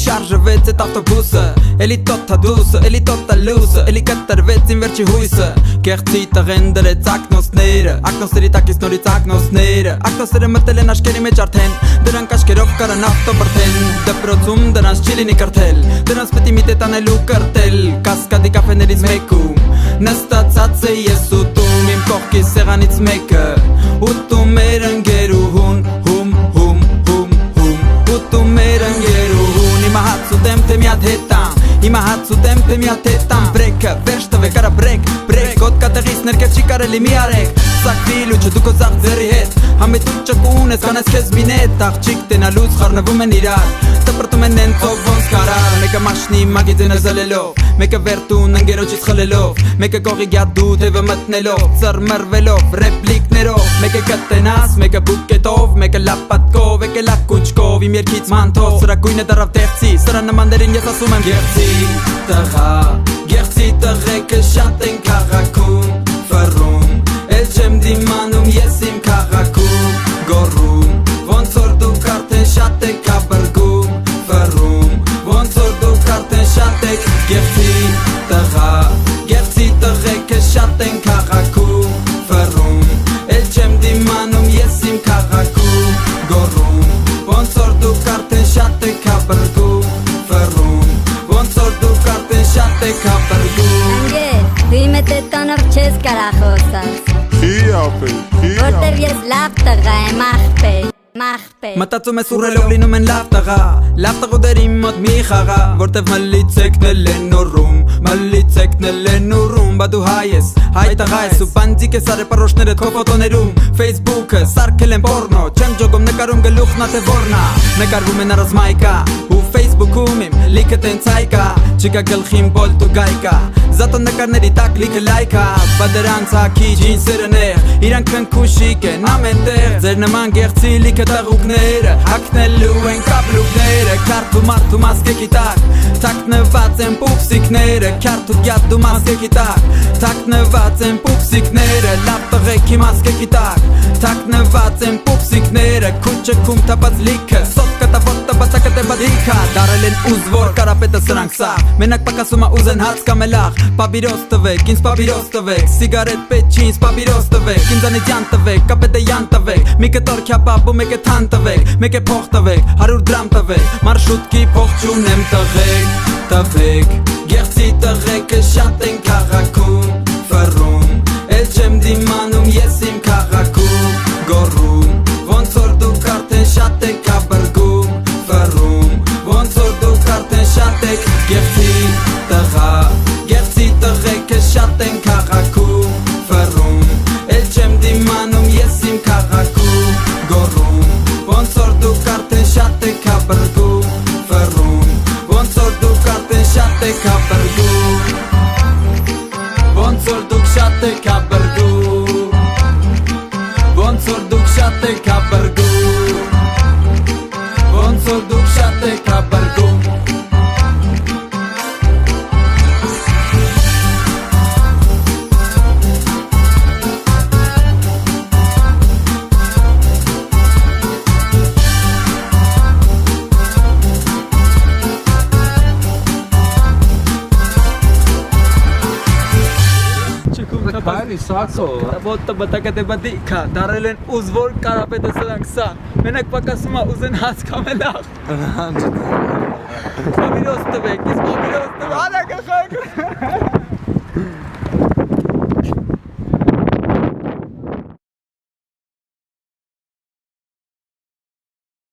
շարժվեց այդ ավտոբուսը Էլի տոթա դուսը, էլի տոթա լուսը Էլի կտրվեց իմ վերջի հույսը Կեղծի տղեն դրեց ակնոցները Ակնոցների տակից նորից ակնոցները Ակնոցները մտել են աշկերի մեջ արդեն Դրանք աշկերով կարան ավտոբրթեն Դպրոցում դրանց չի լինի կրթել Դրանց պետի մի տետանելու կրտել Կասկադի կաֆեներից մեկում Նստացած է ես ուտում Իմ կողքի սեղանից մեկը Ուտում էր ընկերուհուն Հում, հում, հում, հում Ուտում էր ընկերուհուն Հիմա հաց ուտեմ թե մի հատ հետամ Հիմա հաց ուտեմ թե մի հատ հետամ Բրեքը, վերջ տվեք, արա բրեք, բրեք Ոտկա տեղից ներքև չի կարելի մի արեք Սակվի լուչը դու քո ծաղ ձեռի հետ Համետ ու ճկուն ես կանես քեզ մի նետ Աղջիկ տենալուց խառնվում են իրար Տպրտում են նենցով ոնց կարար Մեկը մաշնի մագիձենը զլելով Մեկը վերտուն ընկերոջից խլելով Մեկը կողի գյադու թևը մտնելով Ծռմռվելով, ռեպլիկներով Մեկը կտնաս, մեկը բուկետով Մեկը լապատկով, եկել ակուչկով Իմ երկից մանթով, սրա գույնը դարավ տեղցի Սրա նմաններին ես ասում եմ գեղցի տղա Գեղցի տղեկը շատ են քաղաքում Ֆռում, էլ չեմ դիմանում ես իմ քաղաքում Գոռում, ոնց որ դուք արդեն շատ եք ապրգում Ֆռում, ոնց որ դուք արդեն շատ եք Գեղցի տղա Գեղցի տղեկը շատ են քաղաքում Ֆռում, էլ չեմ դիմանում ես իմ քաղաքում Գոռում, ոնց որ դուք արդեն շատ եք ապրգում Ֆռում, ոնց որ դուք արդեն շատ եք ապրգում Անգեր, դու իմ հետ տոնով չես կարա խոսած Որտև ես լավ տղա եմ աղպետ Մտածում ես ուռելով լինում են լավ տղա Լավ տղուդեր իմ մոտ մի խաղա Որտև մլից եկնել են նորում Մլից եկնել են նորում Բա դու հայ ես, հայ տղա ես Ու բանդիկ ես արեպարոշները քո ֆոտոներում Ֆեյսբուքը սարքել են պորնո Չեմ ջոգում նկարում գլուխն ա թե որնա Նկարվում են առած մայկա Ու ֆեյսբուքում իմ լիքը տենց հայկա Չկա գլխին բոլտ ու գայկա Զատո նկարների տակ լիքը լայքա Բա դրանց հակի ջինսերը նեղ Իրանք քնքուշիկ են ամեն տեղ Ձեր նման գեղցի լիքը տաղուկները Հակնելու են կապլուկները Քարթ ու մարդ ու մասկեկի տակ Թակնված են պուպսիկները Քարթ ու գյատ ու մասկեկի տակ Թակնված են պուպսիկները Լավ տղեքի մասկեկի տակ Թակնված են պուպսիկները Քուչը քում թապած լիքը Սոտ կտավոտը բացակը թե բադիքա Դարել են ուզվոր կարապետը սրանք սա Մենակ պակասում ա ուզեն հաց կամելախ Պաբիրոս տվեք, ինձ պաբիրոս տվեք Սիգարետ պետ չի, ինձ պաբիրոս տվեք Ինձանից յան տվեք, կապետը յան տվեք Մեկը տոր քյապապ ու մեկը թան տվեք Մեկը փող տվեք, 100 դրամ տվեք Մարշուտքի փող չունեմ տվեք, տվեք Գեղցի տղեկը շատ են քաղաքում Ֆռում, էլ չեմ դիմանում ես իմ քաղաքում Գոռում, ոնց որ դուք արդեն շատ եք ապրգում Ֆռում, ոնց որ դուք արդեն շատ եք Գեղցի տղա Գեղցի տղեկը շատ են քաղաքում Ֆռում, էլ չեմ դիմանում ես իմ քաղաքում Գոռում, ոնց որ դուք արդեն շատ եք ապրգում Ֆռում, ոնց որ դուք արդեն շատ եք ապրգում Ոնց որ դուք շատ եք ապրգում Ոնց որ դուք շատ եք ապրգում Ոնց որ դուք շատ եք ապրգում Հայրի սակո Ոտը բտակը թե բադիքա Դարել են ուզվոր կարապետը սրանք սա Մենակ պակասում ա ուզեն հաց կամելախ Պաբիրոս տվեք, ես պաբիրոս տվեք